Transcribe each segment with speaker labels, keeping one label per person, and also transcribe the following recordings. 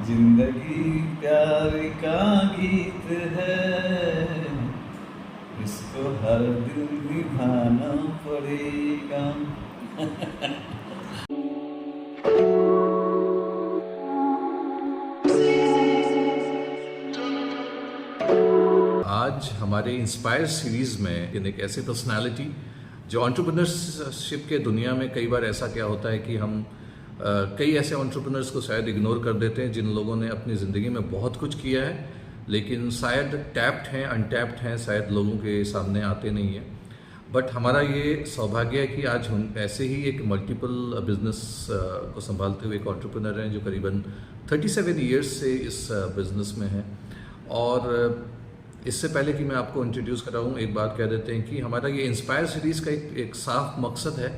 Speaker 1: जिंदगी प्यार का गीत है, इसको हर दिल निभाना पड़ेगा।
Speaker 2: आज हमारे इंस्पायर सीरीज़ में एक ऐसी पर्सनालिटी जो एंटरप्रेन्योरशिप के दुनिया में कई बार ऐसा क्या होता है कि हम कई ऐसे एंटरप्रेन्योर्स को शायद इग्नोर कर देते हैं जिन लोगों ने अपनी ज़िंदगी में बहुत कुछ किया है लेकिन शायद टैप्ड हैं, अनटैप्ड हैं, शायद लोगों के सामने आते नहीं हैं। बट हमारा ये सौभाग्य है कि आज हम ऐसे ही एक मल्टीपल बिजनेस को संभालते हुए एक एंटरप्रेन्योर हैं जो करीबन 37 ईयर्स से इस बिज़नेस में हैं। और इससे पहले कि मैं आपको इंट्रोड्यूस कराऊँ, एक बात कह देते हैं कि हमारा ये इंस्पायर सीरीज़ का एक साफ मकसद है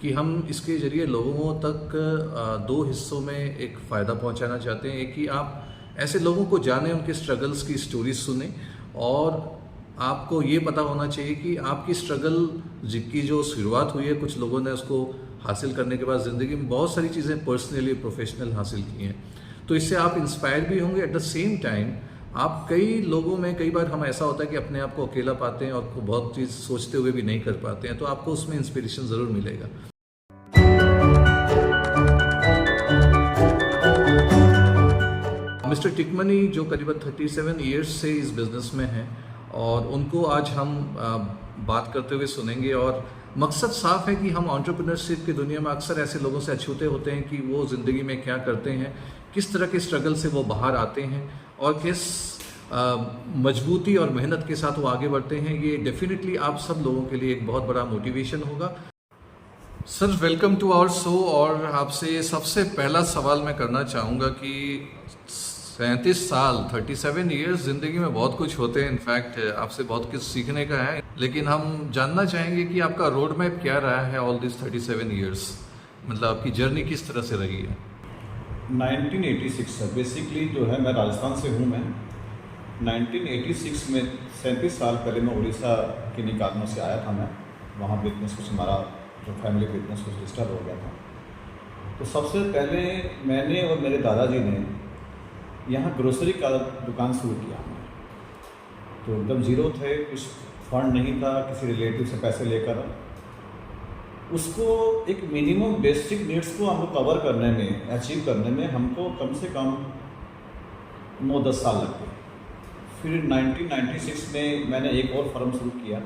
Speaker 2: कि हम इसके ज़रिए लोगों तक दो हिस्सों में एक फ़ायदा पहुंचाना चाहते हैं। एक कि आप ऐसे लोगों को जानें, उनके स्ट्रगल्स की स्टोरीज सुनें, और आपको ये पता होना चाहिए कि आपकी स्ट्रगल की जो शुरुआत हुई है, कुछ लोगों ने उसको हासिल करने के बाद ज़िंदगी में बहुत सारी चीज़ें पर्सनली प्रोफेशनल हासिल की हैं, तो इससे आप इंस्पायर भी होंगे। एट द सेम टाइम आप कई लोगों में कई बार हम ऐसा होता है कि अपने आप को अकेला पाते हैं और बहुत चीज़ सोचते हुए भी नहीं कर पाते हैं, तो आपको उसमें इंस्पिरेशन ज़रूर मिलेगा। मिस्टर टिकमनी जो करीबन 37 ईयर्स से इस बिज़नेस में हैं और उनको आज हम बात करते हुए सुनेंगे। और मकसद साफ है कि हम एंटरप्रेन्योरशिप की दुनिया में अक्सर ऐसे लोगों से अछूते होते हैं कि वो ज़िंदगी में क्या करते हैं, किस तरह के स्ट्रगल से वो बाहर आते हैं और किस मजबूती और मेहनत के साथ वो आगे बढ़ते हैं। ये डेफिनेटली आप सब लोगों के लिए एक बहुत बड़ा मोटिवेशन होगा। Sir, welcome to our show. और आपसे सबसे पहला सवाल मैं करना चाहूँगा कि 37 साल 37 ईयर्स ज़िंदगी में बहुत कुछ होते हैं, इनफैक्ट आपसे बहुत कुछ सीखने का है, लेकिन हम जानना चाहेंगे कि आपका रोड मैप क्या रहा है ऑल दिस 37 ईयर्स, मतलब आपकी जर्नी किस तरह से रही है।
Speaker 1: 1986 से बेसिकली जो है, मैं राजस्थान से हूँ। मैं 1986 में 37 साल पहले मैं उड़ीसा के निकालनों से आया था। मैं वहाँ बिजनेस कुछ हमारा जो फैमिली बिजनेस कुछ डिस्टर्ब हो गया था, तो सबसे पहले मैंने और मेरे दादाजी ने यहाँ ग्रोसरी का दुकान शुरू किया। तो एकदम ज़ीरो थे, कुछ फंड नहीं था, किसी रिलेटिव से पैसे लेकर उसको एक मिनिमम बेसिक नीड्स को हमको कवर करने में, अचीव करने में हमको कम से कम 9-10 साल लग गए। फिर 1996 में मैंने एक और फर्म शुरू किया।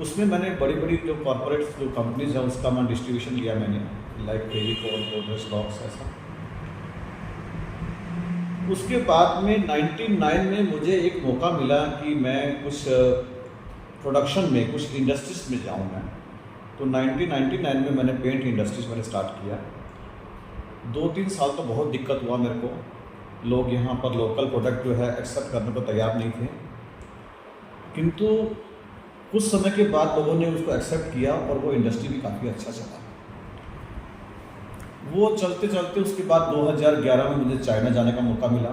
Speaker 1: उसमें मैंने बड़ी बड़ी जो कॉर्पोरेट जो कंपनीज हैं उसका मैं डिस्ट्रीब्यूशन लिया मैंने, लाइक फेविकॉल, गोदरेज लॉक्स, ऐसा। उसके बाद में 99 में मुझे एक मौका मिला कि मैं कुछ प्रोडक्शन में, कुछ इंडस्ट्रीज में जाऊँ मैं। तो 1999 में मैंने पेंट इंडस्ट्रीज मैंने स्टार्ट किया। 2-3 साल तो बहुत दिक्कत हुआ मेरे को, लोग यहाँ पर लोकल प्रोडक्ट जो है एक्सेप्ट करने को तैयार नहीं थे, किंतु कुछ समय के बाद लोगों ने उसको एक्सेप्ट किया और वो इंडस्ट्री भी काफ़ी अच्छा चला। वो चलते चलते उसके बाद 2011 में मुझे चाइना जाने का मौका मिला,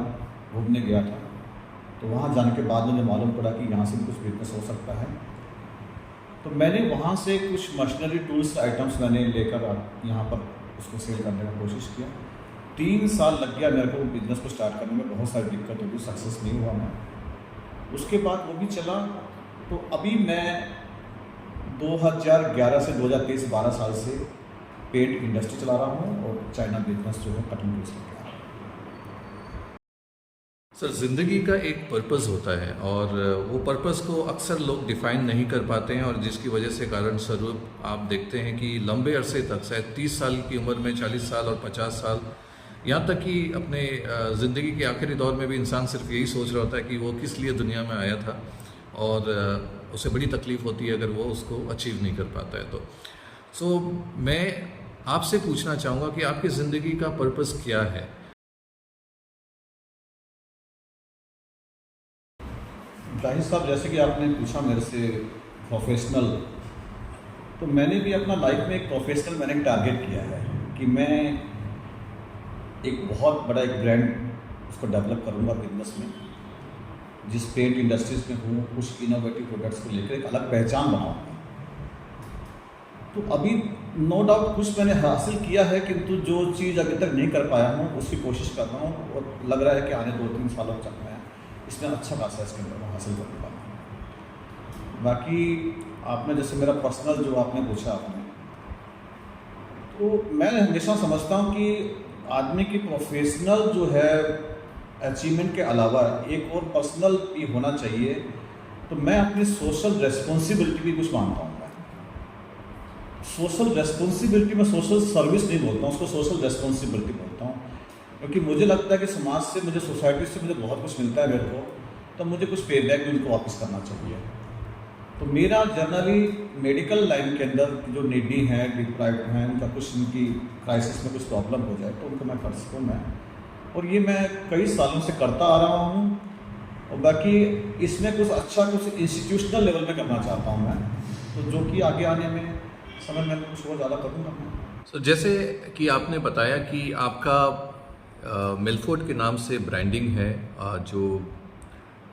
Speaker 1: घूमने गया था। तो वहाँ जाने के बाद मुझे मालूम पड़ा कि यहाँ से भी कुछ बिजनेस हो सकता है। तो मैंने वहाँ से कुछ मशीनरी टूल्स आइटम्स मैंने लेकर यहाँ पर उसको सेल करने का कोशिश किया। 3 साल लग गया मेरे को बिज़नेस को स्टार्ट करने में, बहुत सारी दिक्कत होगी, सक्सेस नहीं हुआ मैं। उसके बाद वो भी चला। तो अभी मैं 2011 से 2023 12 साल से पेंट इंडस्ट्री चला रहा हूँ और चाइना बिजनेस जो है कटिंग टूल्स का।
Speaker 2: सर, ज़िंदगी का एक पर्पस होता है और वो पर्पस को अक्सर लोग डिफ़ाइन नहीं कर पाते हैं, और जिसकी वजह से कारण स्वरूप आप देखते हैं कि लंबे अरसे तक, शायद 30 साल की उम्र में 40 साल और 50 साल, यहाँ तक कि अपने ज़िंदगी के आखिरी दौर में भी इंसान सिर्फ यही सोच रहा होता है कि वो किस लिए दुनिया में आया था, और उसे बड़ी तकलीफ़ होती है अगर वो उसको अचीव नहीं कर पाता है। तो मैं आपसे पूछना चाहूँगा कि आपकी ज़िंदगी का पर्पस क्या है।
Speaker 1: जाहिर साहब, जैसे कि आपने पूछा मेरे से प्रोफेशनल, तो मैंने भी अपना लाइफ में एक प्रोफेशनल मैंने टारगेट किया है कि मैं एक बहुत बड़ा एक ब्रांड उसको डेवलप करूँगा बिजनेस में, जिस पेंट इंडस्ट्रीज में हूँ, कुछ इनोवेटिव प्रोडक्ट्स को लेकर एक अलग पहचान बनाऊँगा। तो अभी नो डाउट कुछ मैंने हासिल किया है, किंतु जो चीज़ अभी तक नहीं कर पाया हूँ उसकी कोशिश कर रहा हूँ और लग रहा है कि आने 2-3 सालों तक मैं इसमें अच्छा खासा इसके अंदर मैं हासिल कर पाऊँ। बाकी आपने जैसे मेरा पर्सनल जो आपने पूछा आपने, तो मैं हमेशा समझता हूँ कि आदमी की प्रोफेशनल जो है अचीवमेंट के अलावा एक और पर्सनल भी होना चाहिए। तो मैं अपनी सोशल रेस्पॉन्सिबिलिटी भी कुछ मानता हूँ। सोशल रेस्पॉन्सिबिलिटी, मैं सोशल सर्विस नहीं बोलता हूँ, उसको सोशल रेस्पॉन्सिबिलिटी बोलता हूँ, क्योंकि मुझे लगता है कि समाज से, मुझे सोसाइटी से मुझे बहुत कुछ मिलता है मेरे को, तो मुझे कुछ पे बैक भी उनको वापस करना चाहिए। तो मेरा जनरली मेडिकल लाइन के अंदर जो नीडी हैं, डिप्राइव्ड हैं, उनका कुछ उनकी क्राइसिस में कुछ प्रॉब्लम हो जाए तो उनको मैं कर सकूँ मैं, और ये मैं कई सालों से करता आ रहा हूँ। और बाकी इसमें कुछ अच्छा कुछ इंस्टीट्यूशनल लेवल में करना चाहता हूँ मैं, तो जो कि आगे आने में समय में कुछ और ज़्यादा करूँगा मैं।
Speaker 2: So, जैसे कि आपने बताया कि आपका मिलफोर्ड के नाम से ब्रांडिंग है, जो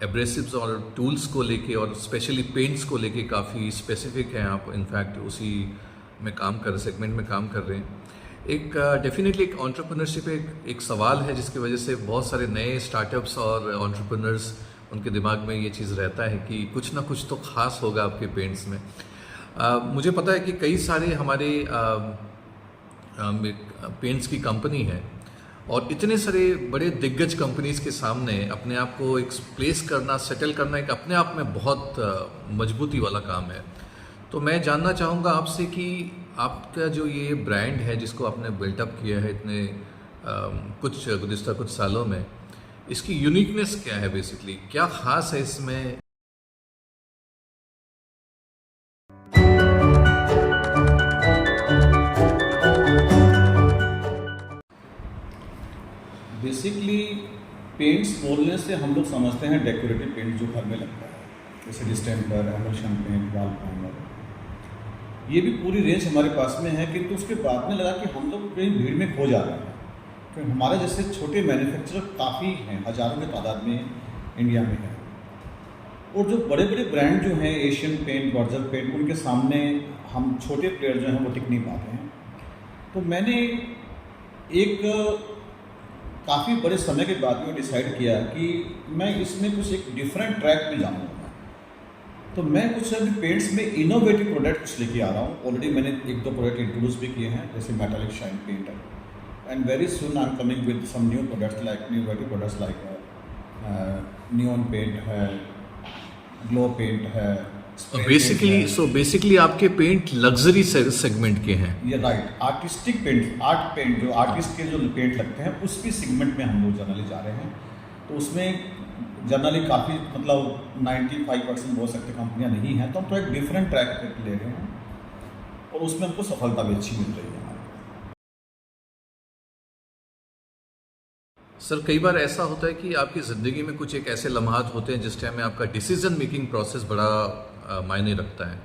Speaker 2: एब्रेसिव्स और टूल्स को लेके और स्पेशली पेंट्स को लेके काफ़ी स्पेसिफिक हैं आप, इनफैक्ट उसी में सेगमेंट में काम कर रहे हैं। एक डेफिनेटली एक एंटरप्रेन्योरशिप एक सवाल है जिसकी वजह से बहुत सारे नए स्टार्टअप्स और एंटरप्रेन्योर्स, उनके दिमाग में ये चीज़ रहता है कि कुछ ना कुछ तो ख़ास होगा आपके पेंट्स में। मुझे पता है कि कई सारे हमारे पेंट्स की कंपनी है और इतने सारे बड़े दिग्गज कंपनीज के सामने अपने आप को एक प्लेस करना, सेटल करना एक अपने आप में बहुत मजबूती वाला काम है। तो मैं जानना चाहूँगा आपसे कि आपका जो ये ब्रांड है जिसको आपने बिल्टअप किया है इतने गुज़िश्ता कुछ सालों में, इसकी यूनिकनेस क्या है, बेसिकली क्या ख़ास है इसमें?
Speaker 1: बेसिकली पेंट्स बोलने से हम लोग समझते हैं डेकोरेटिव पेंट जो घर में लगता है, जैसे distemper, emulsion paint, wall primer, ये भी पूरी रेंज हमारे पास में है। किंतु उसके बाद में लगा कि हम लोग कहीं भीड़ में खो जा रहे हैं, क्योंकि हमारे जैसे छोटे मैन्युफैक्चरर काफ़ी हैं, हज़ारों की तादाद में इंडिया में है। और जो बड़े बड़े ब्रांड जो हैं, एशियन पेंट, बर्जर पेंट, उनके सामने हम छोटे प्लेयर जो हैं वो टिक नहीं पाते हैं। तो मैंने एक काफ़ी बड़े समय के बाद में डिसाइड किया कि मैं इसमें कुछ एक डिफरेंट ट्रैक में जाऊँगा। तो मैं कुछ अभी पेंट्स में इनोवेटिव प्रोडक्ट कुछ लेके आ रहा हूँ। ऑलरेडी मैंने 1-2 प्रोडक्ट इंट्रोड्यूस भी किए हैं, जैसे मेटालिक शाइन पेंट है, and very soon I am coming with some new products like innovative products like neon paint है, ग्लो पेंट है।
Speaker 2: बेसिकली आपके पेंट लग्जरी सेगमेंट के हैं।
Speaker 1: ये right, artistic paint, art paint, जो आर्टिस्ट के जो पेंट लगते हैं उसकी सेगमेंट में हम लोग जनरली जा रहे हैं। तो उसमें जनरली काफ़ी मतलब 95% बोल सकते कंपनियां नहीं हैं, तो हम तो एक डिफरेंट ट्रैक पे ले रहे हैं और उसमें हमको सफलता भी अच्छी मिल रही है।
Speaker 2: सर, कई बार ऐसा होता है कि आपकी ज़िंदगी में कुछ एक ऐसे लम्हात होते हैं जिस टाइम में आपका डिसीजन मेकिंग प्रोसेस बड़ा मायने रखता है।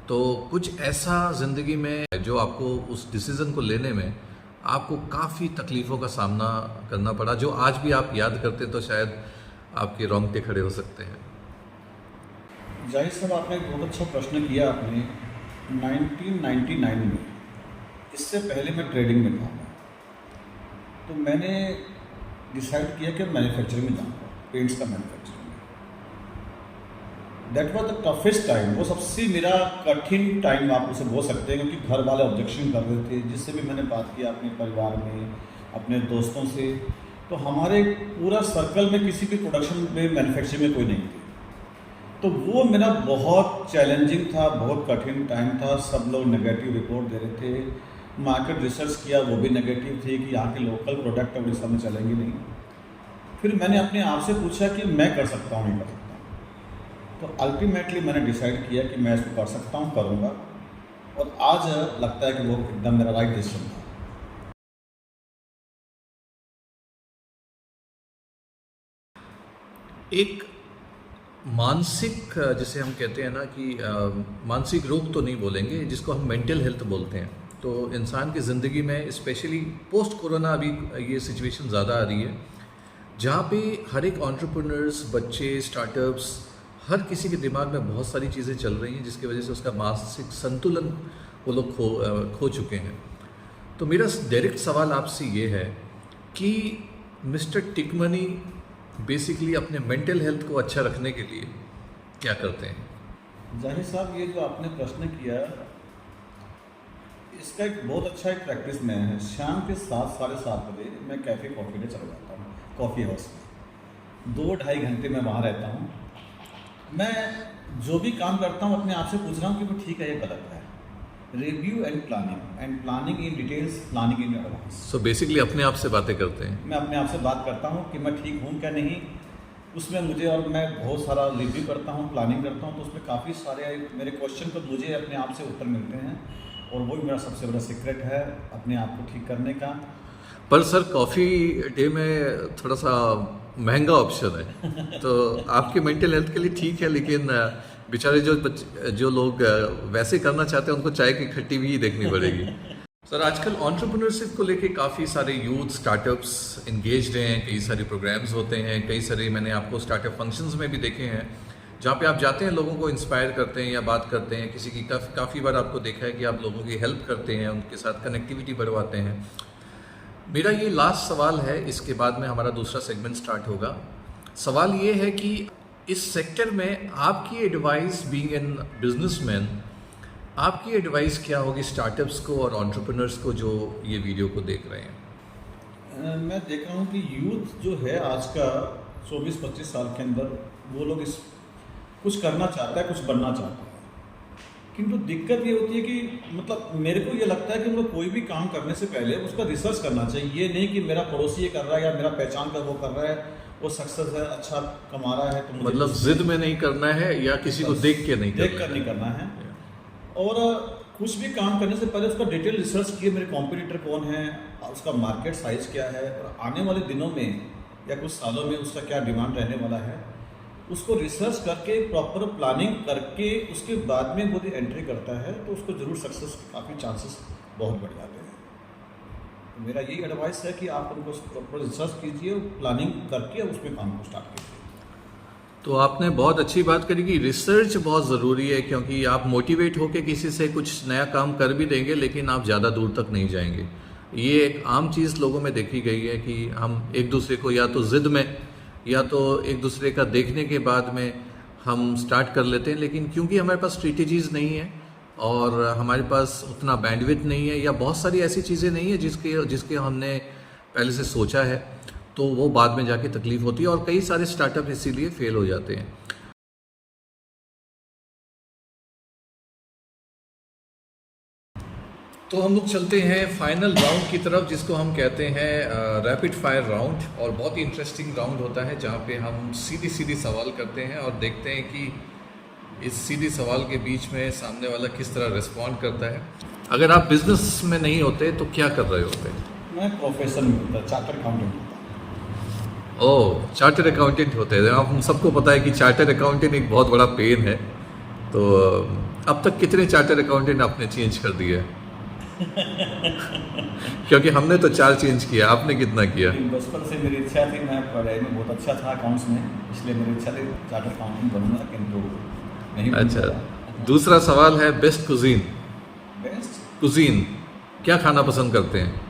Speaker 2: तो कुछ ऐसा ज़िंदगी में जो आपको उस डिसीज़न को लेने में आपको काफ़ी तकलीफ़ों का सामना करना पड़ा, जो आज भी आप याद करते तो शायद आपके रोंगटे खड़े हो सकते हैं?
Speaker 1: जाहिर साहब, आपने एक बहुत अच्छा प्रश्न किया आपने। 1999 में, इससे पहले मैं ट्रेडिंग में था, तो मैंने डिसाइड किया कि मैन्युफैक्चरिंग में जाऊँगा, पेंट्स का मैन्युफैक्चरिंग में। That was the toughest time, वो सबसे मेरा कठिन टाइम आप उसे बोल सकते हैं, क्योंकि घर वाले ऑब्जेक्शन कर रहे थे। जिससे भी मैंने बात किया अपने परिवार में, अपने दोस्तों से, तो हमारे पूरा सर्कल में किसी भी प्रोडक्शन में, मैन्युफैक्चरिंग में कोई नहीं थी। तो वो मेरा बहुत चैलेंजिंग था, बहुत कठिन टाइम था। सब लोग नेगेटिव रिपोर्ट दे रहे थे। मार्केट रिसर्च किया, वो भी नेगेटिव थी कि यहाँ के लोकल प्रोडक्ट उड़ीसा में चलेंगे नहीं। फिर मैंने अपने आप से पूछा कि मैं कर सकता हूँ, नहीं कर सकता हूँ। तो अल्टीमेटली मैंने डिसाइड किया कि मैं इसको कर सकता हूँ, करूँगा। और आज लगता है कि वो एकदम मेरा राइट डिसीजन था।
Speaker 2: एक मानसिक, जिसे हम कहते हैं ना कि मानसिक रोग तो नहीं बोलेंगे, जिसको हम मेंटल हेल्थ बोलते हैं, तो इंसान की ज़िंदगी में स्पेशली पोस्ट कोरोना अभी ये सिचुएशन ज़्यादा आ रही है, जहाँ पे हर एक एंटरप्रेन्योर्स, बच्चे, स्टार्टअप्स, हर किसी के दिमाग में बहुत सारी चीज़ें चल रही हैं, जिसकी वजह से उसका मानसिक संतुलन वो लोग खो चुके हैं। तो मेरा डायरेक्ट सवाल आपसे ये है कि मिस्टर टिकमनी बेसिकली अपने मेंटल हेल्थ को अच्छा रखने के लिए क्या करते हैं?
Speaker 1: जाहिर साहब, ये जो आपने प्रश्न किया, इसका एक बहुत अच्छा एक प्रैक्टिस में है। शाम के 7-7:30 बजे मैं कैफ़े कॉफ़ी डे चला जाता हूँ, कॉफ़ी हाउस में 2-2.5 घंटे मैं वहाँ रहता हूँ। मैं जो भी काम करता हूँ अपने आप से पूछ रहा हूँ कि वो ठीक है या गलत है। Review and planning in details, planning in advance.
Speaker 2: So basically अपने आप से बातें करते हैं।
Speaker 1: मैं अपने आप से बात करता हूँ कि मैं ठीक हूँ क्या नहीं, उसमें मुझे, और मैं बहुत सारा रिव्यू करता हूँ, प्लानिंग करता हूँ, तो उसमें काफ़ी सारे मेरे क्वेश्चन को मुझे अपने आप से उत्तर मिलते हैं, और वही मेरा सबसे बड़ा सीक्रेट है अपने आप को ठीक करने का।
Speaker 2: पर सर कॉफ़ी डे में थोड़ा सा महंगा ऑप्शन है, तो आपके मेंटल हेल्थ के लिए ठीक है, लेकिन बेचारे जो लोग वैसे करना चाहते हैं उनको चाय की खट्टी भी देखनी पड़ेगी। सर आजकल एंटरप्रेन्योरशिप को लेके काफ़ी सारे यूथ स्टार्टअप्स इंगेज्ड हैं, कई सारे प्रोग्राम्स होते हैं, कई सारे मैंने आपको स्टार्टअप फंक्शंस में भी देखे हैं जहाँ पे आप जाते हैं, लोगों को इंस्पायर करते हैं या बात करते हैं, किसी की काफ़ी बार आपको देखा है कि आप लोगों की हेल्प करते हैं, उनके साथ कनेक्टिविटी बढ़वाते हैं। मेरा ये लास्ट सवाल है, इसके बाद में हमारा दूसरा सेगमेंट स्टार्ट होगा। सवाल ये है कि इस सेक्टर में आपकी एडवाइस, बीइंग एन बिजनेसमैन, आपकी एडवाइस क्या होगी स्टार्टअप्स को और एंटरप्रेन्योर्स को जो ये वीडियो को देख रहे हैं?
Speaker 1: मैं देख रहा हूँ कि यूथ जो है आज का 24-25 साल के अंदर, वो लोग इस कुछ करना चाहता है, कुछ बनना चाहता है, किंतु दिक्कत ये होती है कि मतलब मेरे को ये लगता है कि मतलब कोई भी काम करने से पहले उसका रिसर्च करना चाहिए। ये नहीं कि मेरा पड़ोसी ये कर रहा है या मेरा पहचान का वो कर रहा है, वो सक्सेस है, अच्छा कमा रहा है, तो मुझे
Speaker 2: मतलब जिद में नहीं करना है या किसी को देख के नहीं
Speaker 1: देख कर नहीं करना है। और कुछ भी काम करने से पहले उसका डिटेल रिसर्च किए, मेरे कॉम्पिटिटर कौन है, उसका मार्केट साइज क्या है, और आने वाले दिनों में या कुछ सालों में उसका क्या डिमांड रहने वाला है, उसको रिसर्च करके प्रॉपर प्लानिंग करके उसके बाद में वो एंट्री करता है, तो उसको ज़रूर सक्सेस के काफ़ी चांसेस बहुत बढ़ जाते हैं। तो मेरा यही एडवाइस है कि आप उनको प्रॉपर रिसर्च कीजिए, प्लानिंग करके उसमें काम को स्टार्ट कीजिए।
Speaker 2: तो आपने बहुत अच्छी बात करी कि रिसर्च बहुत ज़रूरी है, क्योंकि आप मोटिवेट होकर किसी से कुछ नया काम कर भी देंगे लेकिन आप ज़्यादा दूर तक नहीं जाएंगे। ये एक आम चीज़ लोगों में देखी गई है कि हम एक दूसरे को या तो ज़िद में या तो एक दूसरे का देखने के बाद में हम स्टार्ट कर लेते हैं, लेकिन क्योंकि हमारे पास स्ट्रेटजीज़ नहीं है और हमारे पास उतना बैंडविड्थ नहीं है या बहुत सारी ऐसी चीज़ें नहीं है जिसके हमने पहले से सोचा है, तो वो बाद में जाके तकलीफ होती है और कई सारे स्टार्टअप इसीलिए फेल हो जाते हैं। तो हम लोग चलते हैं फाइनल राउंड की तरफ, जिसको हम कहते हैं रैपिड फायर राउंड, और बहुत ही इंटरेस्टिंग राउंड होता है जहाँ पे हम सीधी सवाल करते हैं और देखते हैं कि इस सीधी सवाल के बीच में सामने वाला किस तरह रिस्पॉन्ड करता है। अगर आप बिजनेस में नहीं होते तो क्या कर रहे होते?
Speaker 1: मैं प्रोफेशन में होता, चार्टर्ड अकाउंटेंट होता।
Speaker 2: ओह, चार्टर्ड अकाउंटेंट होते हैं। आप हम सबको पता है कि चार्टर्ड अकाउंटेंट एक बहुत बड़ा पेन है। तो अब तक कितने चार्टर्ड अकाउंटेंट आपने चेंज कर दिए? क्योंकि हमने तो 4 चेंज किया, आपने कितना किया?
Speaker 1: बचपन से मेरी इच्छा थी, मैं पढ़ाई में बहुत अच्छा था अकाउंट्स में, इसलिए मेरी इच्छा थी चार्टर्ड अकाउंटेंट बनूंगा, किंतु नहीं बन
Speaker 2: अच्छा,
Speaker 1: पाया।
Speaker 2: दूसरा सवाल है बेस्ट कुजीन।
Speaker 1: बेस्ट
Speaker 2: कुजीन क्या खाना पसंद करते हैं?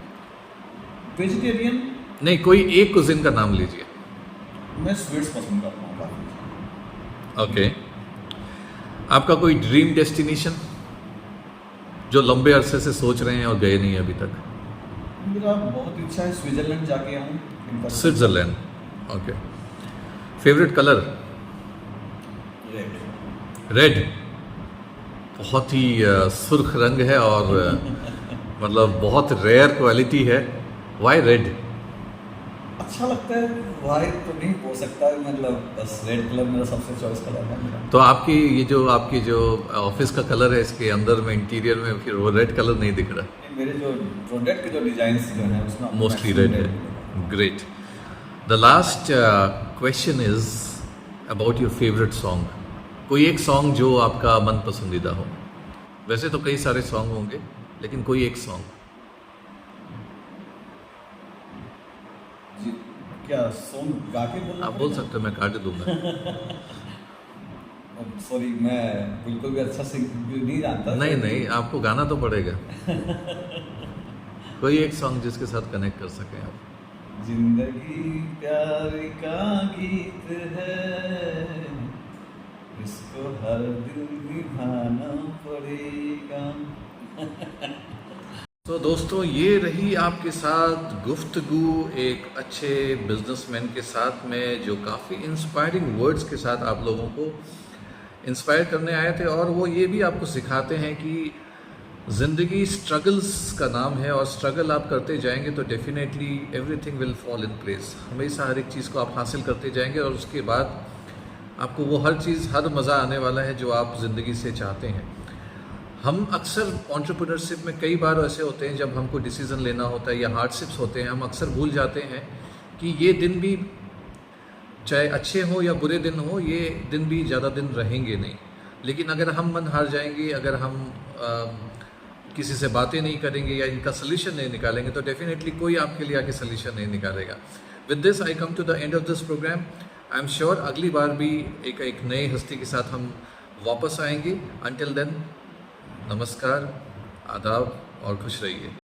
Speaker 1: वेजिटेरियन।
Speaker 2: नहीं, कोई एक कुजीन का नाम लीजिए।
Speaker 1: मैं स्वीट्स पसंद करता हूँ काफ़ी।
Speaker 2: ओके, आपका कोई ड्रीम डेस्टिनेशन जो लंबे अरसे से सोच रहे हैं और गए नहीं अभी तक?
Speaker 1: मेरा बहुत इच्छा है स्विट्जरलैंड जाके आऊँ।
Speaker 2: Switzerland, okay. Favourite colour?
Speaker 1: Red.
Speaker 2: Red, बहुत ही सुर्ख रंग है और मतलब बहुत रेयर क्वालिटी है। Why red?
Speaker 1: अच्छा लगता है, वाइट तो नहीं हो सकता, मतलब बस रेड कलर मेरा सबसे चॉइस कलर है मेरा।
Speaker 2: तो आपकी आपकी जो ऑफिस का कलर है, इसके अंदर में इंटीरियर में फिर वो रेड कलर नहीं दिख रहा?
Speaker 1: मेरे जो प्रोडक्ट के जो डिजाइन्स जो हैं उसमें
Speaker 2: मोस्टली रेड है। Great. The last question is about your favourite song. कोई एक सॉन्ग जो आपका मन पसंदीदा हो। वैसे तो कई सारे सॉन्ग होंगे, लेकिन कोई एक सॉन्ग।
Speaker 1: क्या सॉन्ग गा के बोलना
Speaker 2: आप बोल सकते हो, मैं काट दूंगा।
Speaker 1: सॉरी, मैं बिल्कुल भी अच्छा से नहीं जानता।
Speaker 2: नहीं नहीं, आपको गाना तो पड़ेगा। कोई एक सॉन्ग जिसके साथ कनेक्ट कर सकें आप।
Speaker 1: जिंदगी प्यार का गीत है, इसको हर दिल निभाना पड़ेगा।
Speaker 2: तो दोस्तों, ये रही आपके साथ गुफ्तगू एक अच्छे बिजनेसमैन के साथ में, जो काफ़ी इंस्पायरिंग वर्ड्स के साथ आप लोगों को इंस्पायर करने आए थे। और वो ये भी आपको सिखाते हैं कि ज़िंदगी स्ट्रगल्स का नाम है, और स्ट्रगल आप करते जाएंगे तो definitely everything will fall in place. हमेशा हर एक चीज़ को आप हासिल करते जाएंगे, और उसके बाद आपको वो हर चीज़, हर मज़ा आने वाला है जो आप ज़िंदगी से चाहते हैं। हम अक्सर एंटरप्रेन्योरशिप में कई बार ऐसे होते हैं जब हमको डिसीज़न लेना होता है या हार्डशिप्स होते हैं, हम अक्सर भूल जाते हैं कि ये दिन भी, चाहे अच्छे हो या बुरे दिन हो, ये दिन भी ज़्यादा दिन रहेंगे नहीं। लेकिन अगर हम मन हार जाएंगे, अगर हम किसी से बातें नहीं करेंगे या इनका सल्यूशन नहीं निकालेंगे, तो डेफिनेटली कोई आपके लिए आके सल्यूशन नहीं निकालेगा। With this I come to the end of this programme. I am sure अगली बार भी एक नई हस्ती के साथ हम वापस आएंगे। अंटिल देन, नमस्कार, आदाब और खुश रहिए।